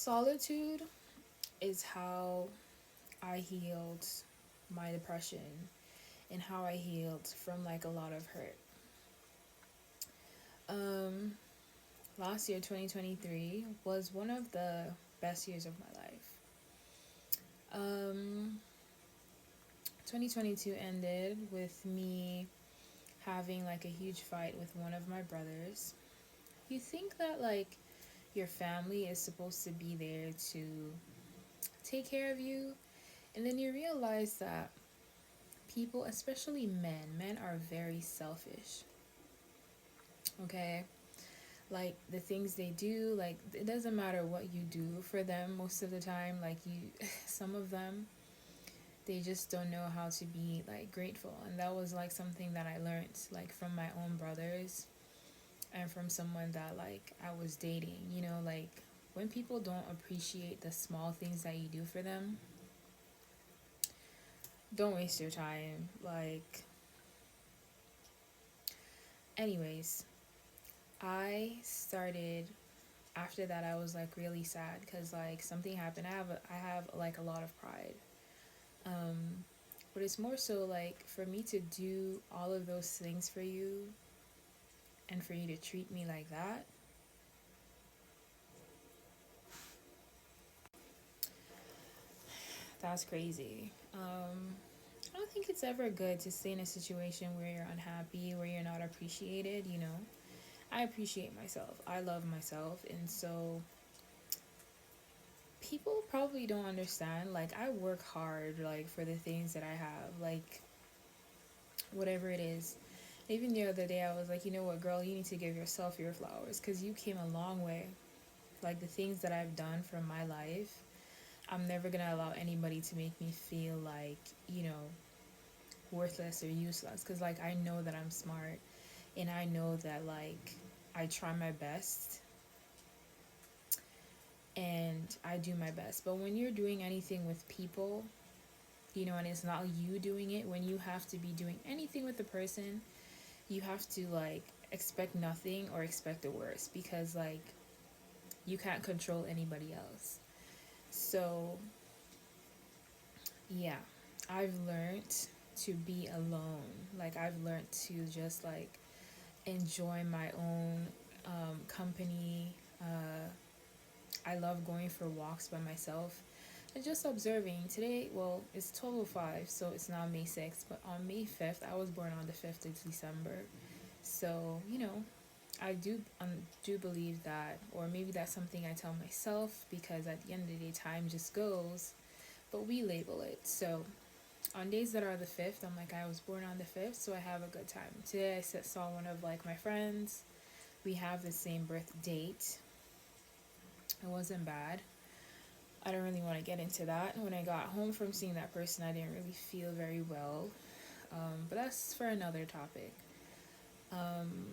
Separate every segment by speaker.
Speaker 1: Solitude is how I healed my depression and how I healed from like a lot of hurt. Um, Last year, 2023, was one of the best years of my life. Um, 2022 ended with me having like a huge fight with one of my brothers. You think that like your family is supposed to be there to take care of you, and then you realize that people, especially men are very selfish. Okay? Like the things they do, like it doesn't matter what you do for them most of the time, like you some of them they just don't know how to be like grateful. And that was like something that I learned like from my own brothers and from someone that like I was dating, like when people don't appreciate the small things that you do for them, don't waste your time. Like, anyways, I started after that. I was like really sad because like something happened. I have like a lot of pride. Um but it's more so like for me to do all of those things for you and for you to treat me like that, that's crazy. I don't think it's ever good to stay in a situation where you're unhappy, where you're not appreciated. I appreciate myself. I love myself. And so people probably don't understand. Like, I work hard, like, for the things that I have, like, whatever it is. Even the other day, I was like, you know what, girl, you need to give yourself your flowers because you came a long way. Like, the things that I've done for my life, I'm never gonna allow anybody to make me feel like, worthless or useless because, like, I know that I'm smart and I know that, like, I try my best and I do my best. But when you're doing anything with people, and it's not you doing it, when you have to be doing anything with the person, you have to like expect nothing or expect the worst because like you can't control anybody else. So, yeah, I've learned to be alone. Like, I've learned to just like enjoy my own company. I love going for walks by myself and just observing. Today, well, it's 12:05, so it's now May 6th, but on May 5th, I was born on the 5th of December. So, I do believe that, or maybe that's something I tell myself because at the end of the day, time just goes, but we label it. So, on days that are the 5th, I'm like, I was born on the 5th, so I have a good time. Today, I saw one of like my friends. We have the same birth date. It wasn't bad. I don't really want to get into that. When I got home from seeing that person, I didn't really feel very well. But that's for another topic. Um,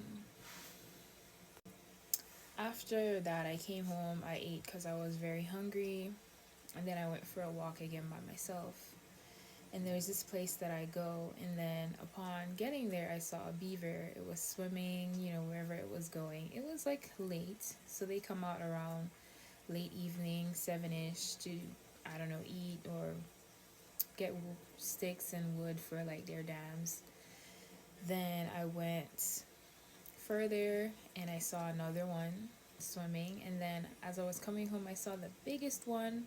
Speaker 1: After that, I came home, I ate because I was very hungry, and then I went for a walk again by myself. And there's this place that I go, and then upon getting there, I saw a beaver. It was swimming, wherever it was going. It was like late, so they come out around late evening, 7ish, to, I don't know, eat or get sticks and wood for like their dams. Then I went further and I saw another one swimming. And then as I was coming home, I saw the biggest one.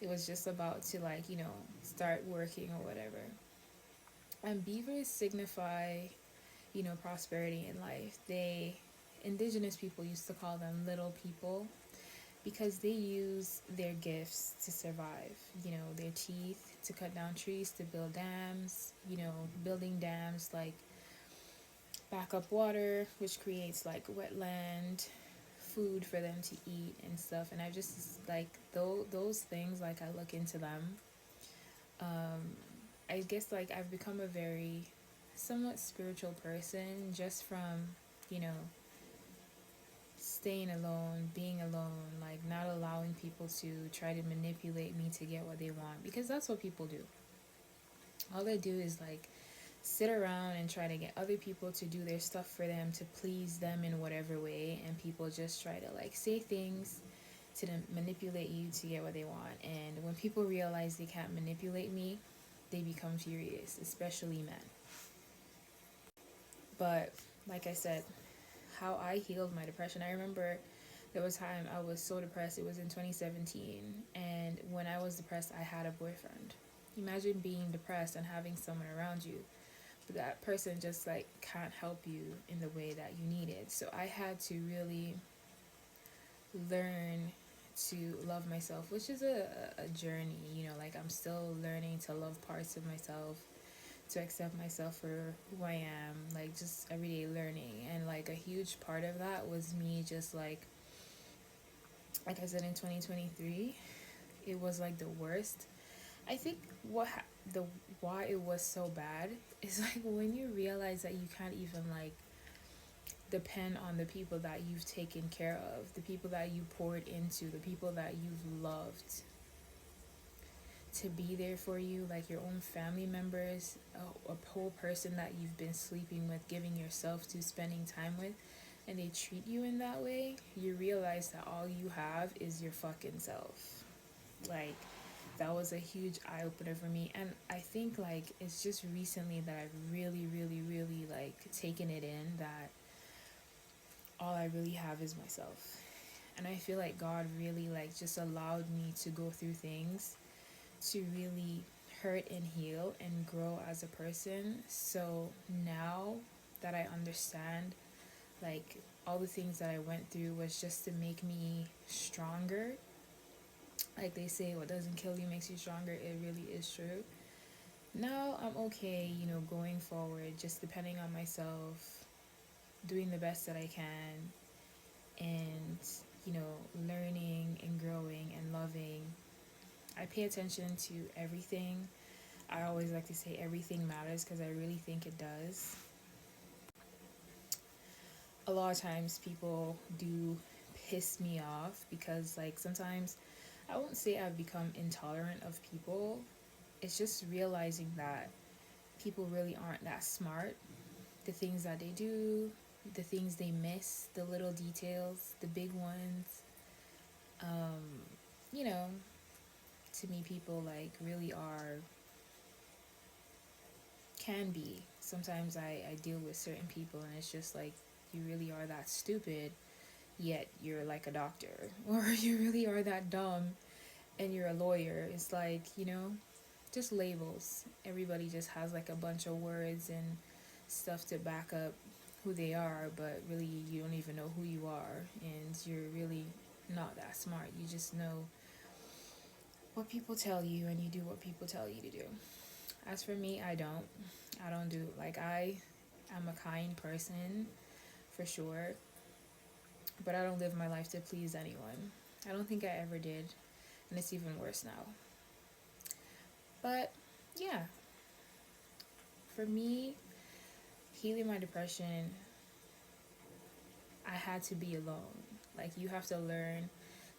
Speaker 1: It was just about to, like, start working or whatever. And beavers signify, prosperity in life. Indigenous people used to call them little people because they use their gifts to survive. Their teeth to cut down trees to build dams, building dams like back up water, which creates like wetland, food for them to eat and stuff. And I just like those things, like I look into them. Um, I guess like I've become a very somewhat spiritual person just from, you know, staying alone, being alone, like not allowing people to try to manipulate me to get what they want because that's what people do. All they do is like sit around and try to get other people to do their stuff for them to please them in whatever way, and people just try to like say things manipulate you to get what they want. And when people realize they can't manipulate me, they become furious, especially men. But like I said, how I healed my depression, I remember there was a time I was so depressed. It was in 2017, and when I was depressed, I had a boyfriend. Imagine being depressed and having someone around you, but that person just like can't help you in the way that you needed. So I had to really learn to love myself, which is a journey, like I'm still learning to love parts of myself, to accept myself for who I am, like just everyday learning. And like a huge part of that was me just like I said, in 2023, it was like the worst. I think the why it was so bad is like when you realize that you can't even like depend on the people that you've taken care of, the people that you poured into, the people that you've loved to be there for you, like your own family members, a whole person that you've been sleeping with, giving yourself to, spending time with, and they treat you in that way. You realize that all you have is your fucking self. Like, that was a huge eye opener for me. And I think like it's just recently that I've really, really, really like taken it in that all I really have is myself. And I feel like God really like just allowed me to go through things to really hurt and heal and grow as a person. So now that I understand, like, all the things that I went through was just to make me stronger. Like they say, what doesn't kill you makes you stronger. It really is true. Now I'm okay, going forward, just depending on myself, doing the best that I can, and, learning and growing and loving. I pay attention to everything. I always like to say everything matters because I really think it does. A lot of times people do piss me off because, like, sometimes I won't say I've become intolerant of people. It's just realizing that people really aren't that smart. The things that they do, the things they miss, the little details, the big ones. Um, you know, to me, people like really are, can be. Sometimes I deal with certain people and it's just like, you really are that stupid, yet you're like a doctor. Or you really are that dumb and you're a lawyer. It's like, just labels. Everybody just has like a bunch of words and stuff to back up who they are, but really you don't even know who you are, and you're really not that smart. You just know what people tell you and you do what people tell you to do. As for me, I don't do, like, I am a kind person for sure, but I don't live my life to please anyone. I don't think I ever did, and it's even worse now. But yeah, for me, healing my depression, I had to be alone. Like, you have to learn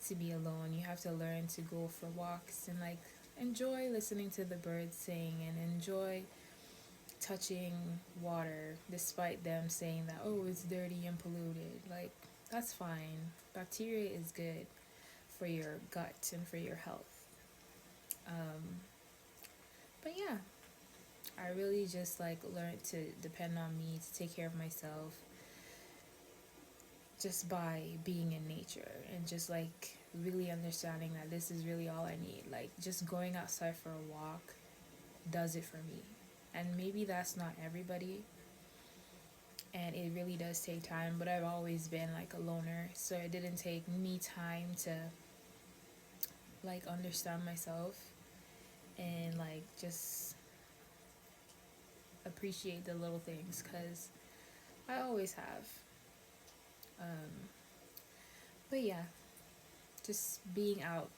Speaker 1: to be alone. You have to learn to go for walks and like enjoy listening to the birds sing and enjoy touching water despite them saying that, oh, it's dirty and polluted. Like, that's fine. Bacteria is good for your gut and for your health. Um, but yeah, I really just like learned to depend on me to take care of myself just by being in nature and just like really understanding that this is really all I need. Like, just going outside for a walk does it for me. And maybe that's not everybody, and it really does take time, but I've always been like a loner, so it didn't take me time to like understand myself and like just appreciate the little things, because I always have. um but yeah, just being out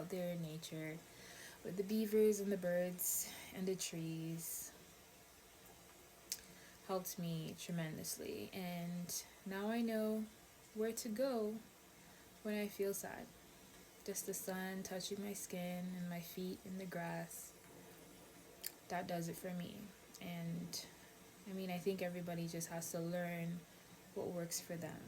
Speaker 1: there in nature with the beavers and the birds and the trees helped me tremendously. And now I know where to go when I feel sad. Just the sun touching my skin and my feet in the grass. That does it for me. And I mean, I think everybody just has to learn what works for them.